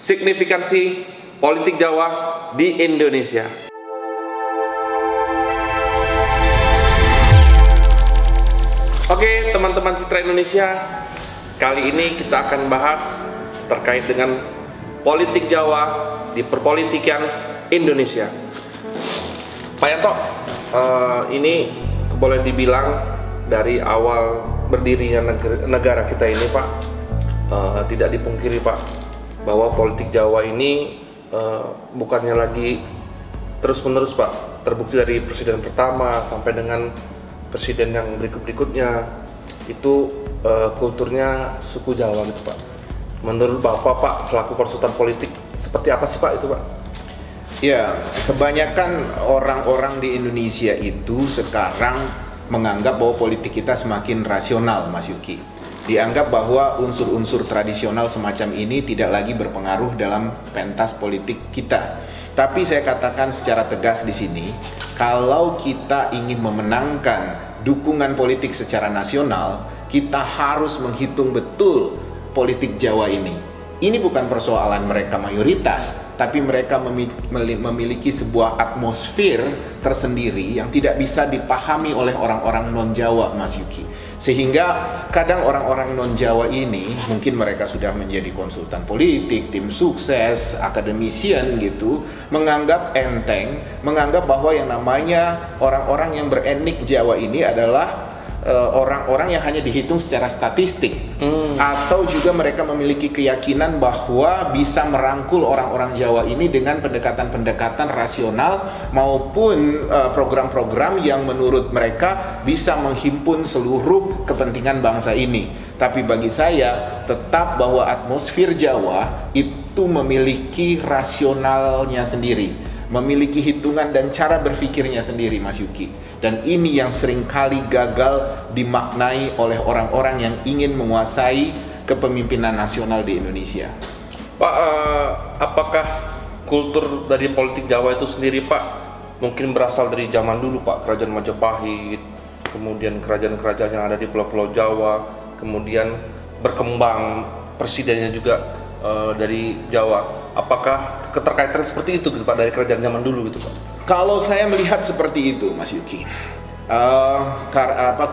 signifikansi politik Jawa di Indonesia. Oke, teman-teman Citra Indonesia, kali ini kita akan bahas terkait dengan politik Jawa di perpolitikan Indonesia. Pak Yanto, ini boleh dibilang dari awal berdirinya negara kita ini, Pak, tidak dipungkiri, Pak, bahwa politik Jawa ini bukannya lagi terus-menerus, Pak. Terbukti dari presiden pertama sampai dengan presiden yang berikut-berikutnya itu kulturnya suku Jawa gitu, Pak. Menurut Bapak, Pak, selaku konsultan politik, seperti apa sih, Pak, itu, Pak? Ya, kebanyakan orang-orang di Indonesia itu sekarang menganggap bahwa politik kita semakin rasional, Mas Yuki. Dianggap bahwa unsur-unsur tradisional semacam ini tidak lagi berpengaruh dalam pentas politik kita. Tapi saya katakan secara tegas di sini, kalau kita ingin memenangkan dukungan politik secara nasional, kita harus menghitung betul politik Jawa ini. Ini bukan persoalan mereka mayoritas, tapi mereka memiliki sebuah atmosfer tersendiri yang tidak bisa dipahami oleh orang-orang non-Jawa, Mas Yuki. Sehingga kadang orang-orang non-Jawa ini, mungkin mereka sudah menjadi konsultan politik, tim sukses, akademisian gitu, menganggap enteng, menganggap bahwa yang namanya orang-orang yang beretnik Jawa ini adalah orang-orang yang hanya dihitung secara statistik, atau juga mereka memiliki keyakinan bahwa bisa merangkul orang-orang Jawa ini dengan pendekatan-pendekatan rasional maupun program-program yang menurut mereka bisa menghimpun seluruh kepentingan bangsa ini. Tapi bagi saya tetap bahwa atmosfer Jawa itu memiliki rasionalnya sendiri, memiliki hitungan dan cara berpikirnya sendiri, Mas Yuki. Dan ini yang seringkali gagal dimaknai oleh orang-orang yang ingin menguasai kepemimpinan nasional di Indonesia. Pak, apakah kultur dari politik Jawa itu sendiri, Pak, mungkin berasal dari zaman dulu, Pak, kerajaan Majapahit, kemudian kerajaan-kerajaan yang ada di pulau-pulau Jawa, kemudian berkembang presidennya juga dari Jawa. Apakah keterkaitan seperti itu gitu, Pak, dari kerajaan zaman dulu gitu, Pak? Kalau saya melihat seperti itu, Mas Yuki,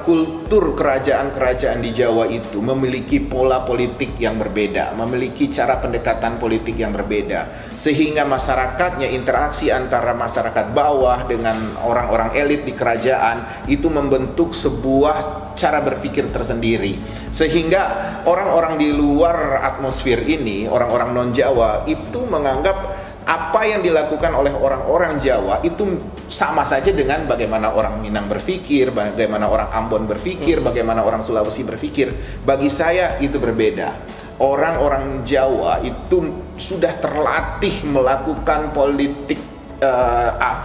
kultur kerajaan-kerajaan di Jawa itu memiliki pola politik yang berbeda, memiliki cara pendekatan politik yang berbeda, sehingga masyarakatnya, interaksi antara masyarakat bawah dengan orang-orang elit di kerajaan itu membentuk sebuah cara berpikir tersendiri, sehingga orang-orang di luar atmosfer ini, orang-orang non-Jawa itu menganggap apa yang dilakukan oleh orang-orang Jawa itu sama saja dengan bagaimana orang Minang berpikir, bagaimana orang Ambon berpikir, bagaimana orang Sulawesi berpikir. Bagi saya itu berbeda. Orang-orang Jawa itu sudah terlatih melakukan politik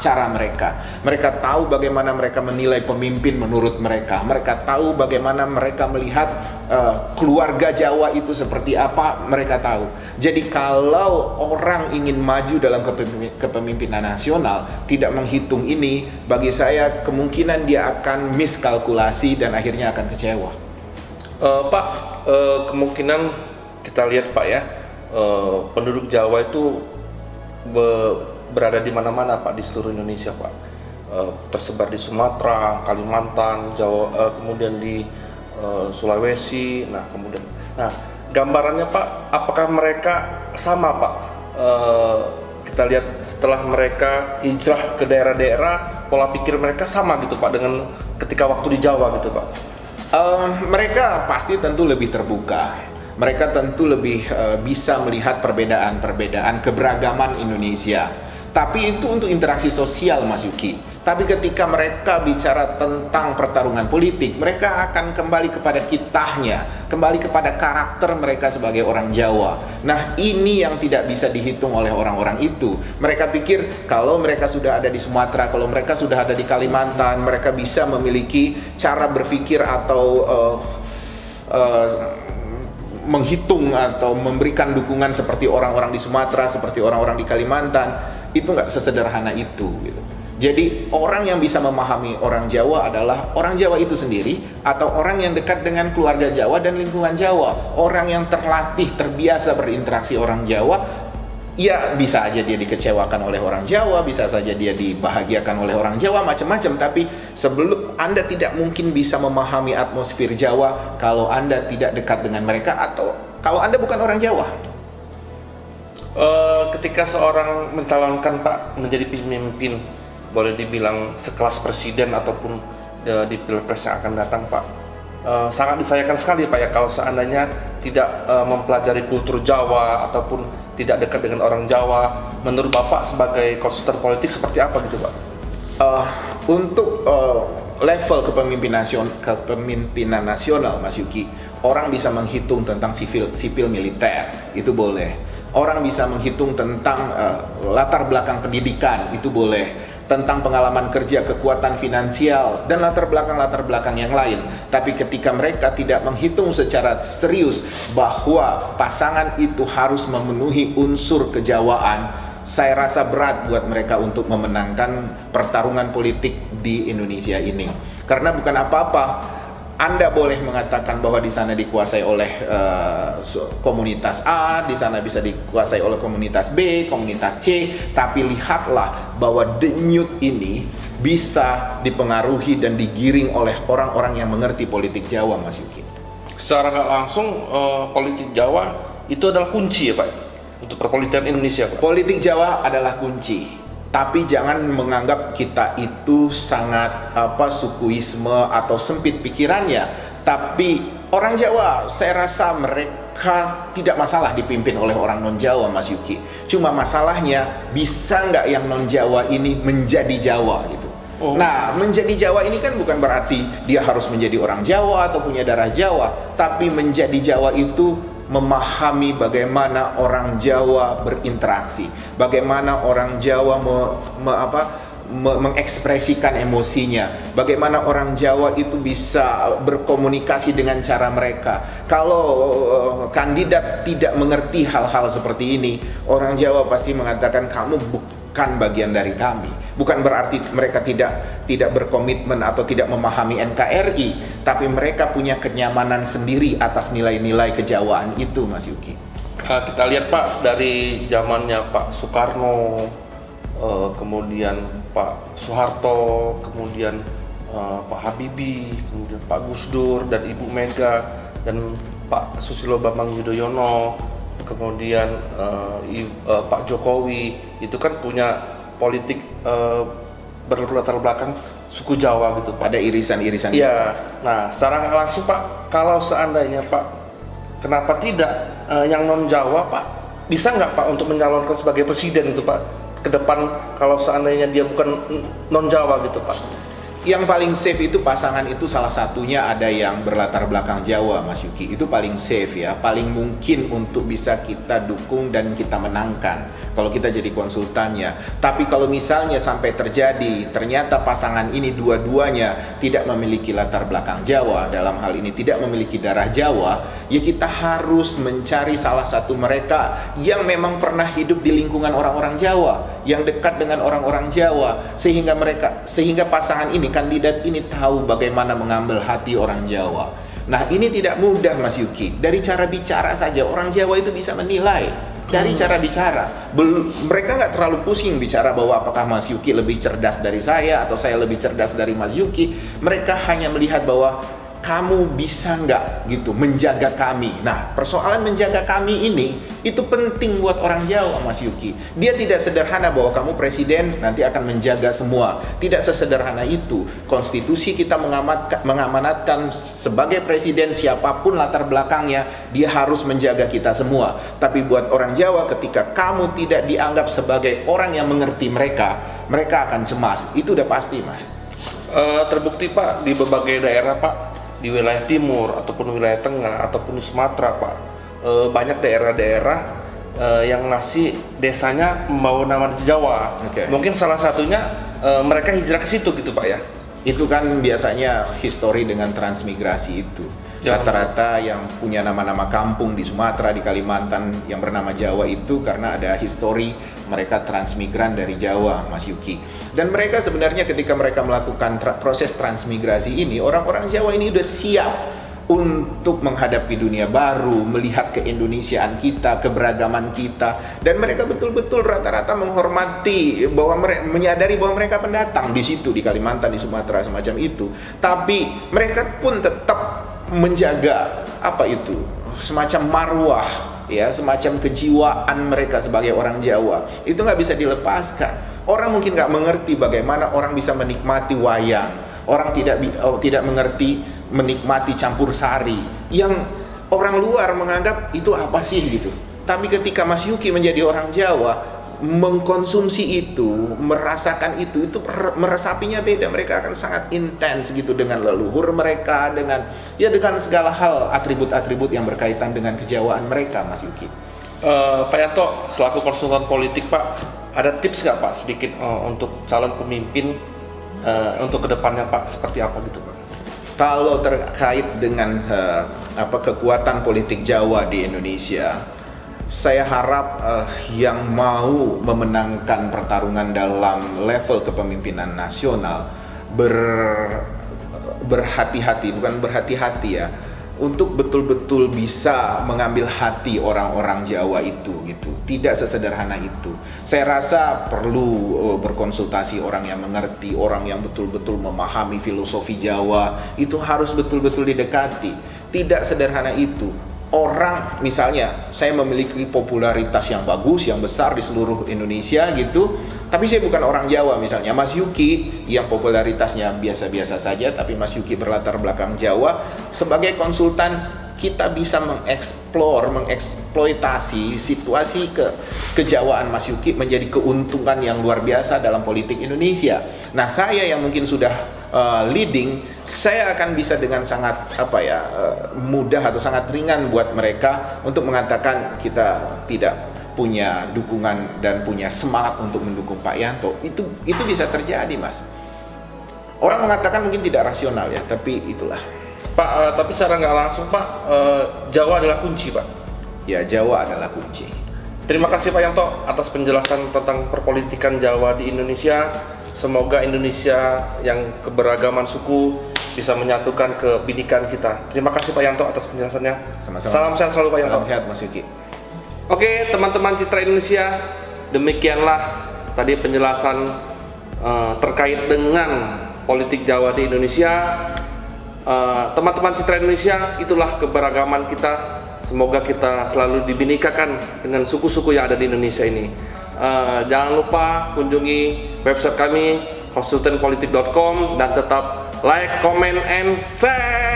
cara mereka. Mereka tahu bagaimana mereka menilai pemimpin menurut mereka. Mereka tahu bagaimana mereka melihat keluarga Jawa itu seperti apa, mereka tahu. Jadi kalau orang ingin maju dalam kepemimpinan nasional, tidak menghitung ini, bagi saya kemungkinan dia akan miskalkulasi dan akhirnya akan kecewa. Pak, kemungkinan kita lihat, Pak, ya, penduduk Jawa itu berada di mana-mana, Pak, di seluruh Indonesia, Pak. Tersebar di Sumatera, Kalimantan, Jawa, kemudian di Sulawesi. Nah, gambarannya, Pak, apakah mereka sama, Pak? Kita lihat setelah mereka hijrah ke daerah-daerah, pola pikir mereka sama gitu, Pak, dengan ketika waktu di Jawa gitu, Pak. Mereka pasti tentu lebih terbuka. Mereka tentu lebih bisa melihat perbedaan-perbedaan keberagaman Indonesia. Tapi itu untuk interaksi sosial, Mas Yuki. Tapi ketika mereka bicara tentang pertarungan politik, mereka akan kembali kepada kitahnya, kembali kepada karakter mereka sebagai orang Jawa. Nah, ini yang tidak bisa dihitung oleh orang-orang itu. Mereka pikir kalau mereka sudah ada di Sumatera, kalau mereka sudah ada di Kalimantan, mereka bisa memiliki cara berpikir atau menghitung atau memberikan dukungan seperti orang-orang di Sumatera, seperti orang-orang di Kalimantan. Itu nggak sesederhana itu gitu. Jadi orang yang bisa memahami orang Jawa adalah orang Jawa itu sendiri, atau orang yang dekat dengan keluarga Jawa dan lingkungan Jawa. Orang yang terlatih, terbiasa berinteraksi orang Jawa, Ya bisa aja dia dikecewakan oleh orang Jawa, bisa saja dia dibahagiakan oleh orang Jawa, macam-macam. Tapi sebelum Anda tidak mungkin bisa memahami atmosfer Jawa kalau Anda tidak dekat dengan mereka atau kalau Anda bukan orang Jawa. Ketika seorang mencalonkan Pak menjadi pemimpin, boleh dibilang sekelas presiden ataupun di pilpres yang akan datang Pak, sangat disayangkan sekali Pak ya kalau seandainya tidak mempelajari kultur Jawa ataupun tidak dekat dengan orang Jawa. Menurut Bapak sebagai konsultan politik seperti apa gitu Pak? Untuk level kepemimpinan nasional, Mas Yuki, orang bisa menghitung tentang sipil militer, itu boleh. Orang bisa menghitung tentang latar belakang pendidikan, itu boleh. Tentang pengalaman kerja, kekuatan finansial, dan latar belakang yang lain. Tapi ketika mereka tidak menghitung secara serius bahwa pasangan itu harus memenuhi unsur kejawaan, saya rasa berat buat mereka untuk memenangkan pertarungan politik di Indonesia ini. Karena bukan apa-apa, Anda boleh mengatakan bahwa di sana dikuasai oleh komunitas A, di sana bisa dikuasai oleh komunitas B, komunitas C, tapi lihatlah bahwa denyut ini bisa dipengaruhi dan digiring oleh orang-orang yang mengerti politik Jawa, Mas Yuki. Secara nggak langsung politik Jawa itu adalah kunci ya Pak untuk perpolitikan Indonesia Pak? Politik Jawa adalah kunci. Tapi jangan menganggap kita itu sangat sukuisme atau sempit pikirannya. Tapi orang Jawa, saya rasa mereka tidak masalah dipimpin oleh orang non-Jawa, Mas Yuki. Cuma masalahnya bisa nggak yang non-Jawa ini menjadi Jawa gitu. Nah, menjadi Jawa ini kan bukan berarti dia harus menjadi orang Jawa atau punya darah Jawa. Tapi menjadi Jawa itu memahami bagaimana orang Jawa berinteraksi, bagaimana orang Jawa mengekspresikan emosinya, bagaimana orang Jawa itu bisa berkomunikasi dengan cara mereka. Kalau kandidat tidak mengerti hal-hal seperti ini, orang Jawa pasti mengatakan kamu bukan bagian dari kami. Bukan berarti mereka tidak berkomitmen atau tidak memahami NKRI, tapi mereka punya kenyamanan sendiri atas nilai-nilai kejawaan itu, Mas Yuki. Kita lihat Pak dari zamannya Pak Soekarno, kemudian Pak Soeharto, kemudian Pak Habibie, kemudian Pak Gus Dur dan Ibu Mega dan Pak Susilo Bambang Yudhoyono, kemudian Pak Jokowi, itu kan punya politik berlatar belakang suku Jawa gitu Pak. Ada irisan-irisan. Iya. Nah, secara langsung Pak, kalau seandainya Pak, kenapa tidak yang non Jawa Pak, bisa nggak Pak untuk menyalonkan sebagai presiden itu Pak ke depan kalau seandainya dia bukan non Jawa gitu Pak? Yang paling safe itu pasangan itu salah satunya ada yang berlatar belakang Jawa, Mas Yuki. Itu paling safe ya, paling mungkin untuk bisa kita dukung dan kita menangkan kalau kita jadi konsultannya. Tapi kalau misalnya sampai terjadi ternyata pasangan ini dua-duanya tidak memiliki latar belakang Jawa, dalam hal ini tidak memiliki darah Jawa, ya kita harus mencari salah satu mereka yang memang pernah hidup di lingkungan orang-orang Jawa, yang dekat dengan orang-orang Jawa, sehingga pasangan ini, kandidat ini tahu bagaimana mengambil hati orang Jawa. Nah, ini tidak mudah, Mas Yuki. Dari cara bicara saja orang Jawa itu bisa menilai. Dari cara bicara, mereka nggak terlalu pusing bicara bahwa apakah Mas Yuki lebih cerdas dari saya atau saya lebih cerdas dari Mas Yuki. Mereka hanya melihat bahwa kamu bisa nggak gitu menjaga kami. Nah, persoalan menjaga kami ini itu penting buat orang Jawa, Mas Yuki. Dia tidak sederhana bahwa kamu presiden nanti akan menjaga semua. Tidak sesederhana itu. Konstitusi kita mengamanatkan sebagai presiden siapapun latar belakangnya, dia harus menjaga kita semua. Tapi buat orang Jawa, ketika kamu tidak dianggap sebagai orang yang mengerti mereka, mereka akan cemas. Itu udah pasti, Mas. Terbukti Pak di berbagai daerah Pak, di wilayah timur ataupun wilayah tengah ataupun di Sumatera Pak, banyak daerah-daerah yang masih desanya membawa nama Jawa. Mungkin salah satunya mereka hijrah ke situ gitu Pak ya. Itu kan biasanya histori dengan transmigrasi itu. Rata-rata yang punya nama-nama kampung di Sumatera, di Kalimantan yang bernama Jawa itu karena ada histori mereka transmigran dari Jawa, Mas Yuki. Dan mereka sebenarnya ketika mereka melakukan proses transmigrasi ini, orang-orang Jawa ini udah siap untuk menghadapi dunia baru, melihat keindonesiaan kita, keberagaman kita, dan mereka betul-betul rata-rata menghormati bahwa mereka menyadari bahwa mereka pendatang di situ, di Kalimantan, di Sumatera, semacam itu. Tapi mereka pun tetap menjaga semacam marwah, ya, semacam kejiwaan mereka sebagai orang Jawa. Itu nggak bisa dilepaskan. Orang mungkin nggak mengerti bagaimana orang bisa menikmati wayang. Orang tidak mengerti menikmati campur sari yang orang luar menganggap itu apa sih gitu. Tapi ketika Mas Yuki menjadi orang Jawa, mengkonsumsi itu, merasakan itu meresapinya beda. Mereka akan sangat intens gitu dengan leluhur mereka, dengan segala hal, atribut-atribut yang berkaitan dengan kejawaan mereka, Mas Yuki. Pak Yanto, selaku konsultan politik, Pak, ada tips nggak Pak sedikit untuk calon pemimpin untuk kedepannya Pak, seperti apa gitu Pak? Kalau terkait dengan kekuatan politik Jawa di Indonesia, saya harap yang mau memenangkan pertarungan dalam level kepemimpinan nasional berhati-hati, bukan berhati-hati ya, untuk betul-betul bisa mengambil hati orang-orang Jawa itu gitu. Tidak sesederhana itu. Saya rasa perlu berkonsultasi orang yang mengerti, orang yang betul-betul memahami filosofi Jawa. Itu harus betul-betul didekati. Tidak sederhana itu. Orang, misalnya saya memiliki popularitas yang bagus, yang besar di seluruh Indonesia gitu, tapi saya bukan orang Jawa. Misalnya Mas Yuki yang popularitasnya biasa-biasa saja, tapi Mas Yuki berlatar belakang Jawa. Sebagai konsultan, kita bisa mengeksploitasi situasi kejawaan Mas Yuki menjadi keuntungan yang luar biasa dalam politik Indonesia. Nah, saya yang mungkin sudah leading, saya akan bisa dengan sangat mudah atau sangat ringan buat mereka untuk mengatakan kita tidak punya dukungan dan punya semangat untuk mendukung Pak Yanto. Itu bisa terjadi, Mas. Orang mengatakan mungkin tidak rasional ya, tapi itulah. Pak, tapi secara nggak langsung Pak, Jawa adalah kunci Pak. Ya, Jawa adalah kunci. Terima kasih Pak Yanto atas penjelasan tentang perpolitikan Jawa di Indonesia. Semoga Indonesia yang keberagaman suku bisa menyatukan kebinekaan kita. Terima kasih Pak Yanto atas penjelasannya. Sama-sama. Salam sehat selalu Pak Yanto. Salam sehat Mas Yuki. Oke, teman-teman Citra Indonesia, demikianlah tadi penjelasan terkait dengan politik Jawa di Indonesia. Teman-teman Citra Indonesia, itulah keberagaman kita. Semoga kita selalu dibinekakan dengan suku-suku yang ada di Indonesia ini. Jangan lupa kunjungi website kami konsultanpolitik.com dan tetap like, comment, and share.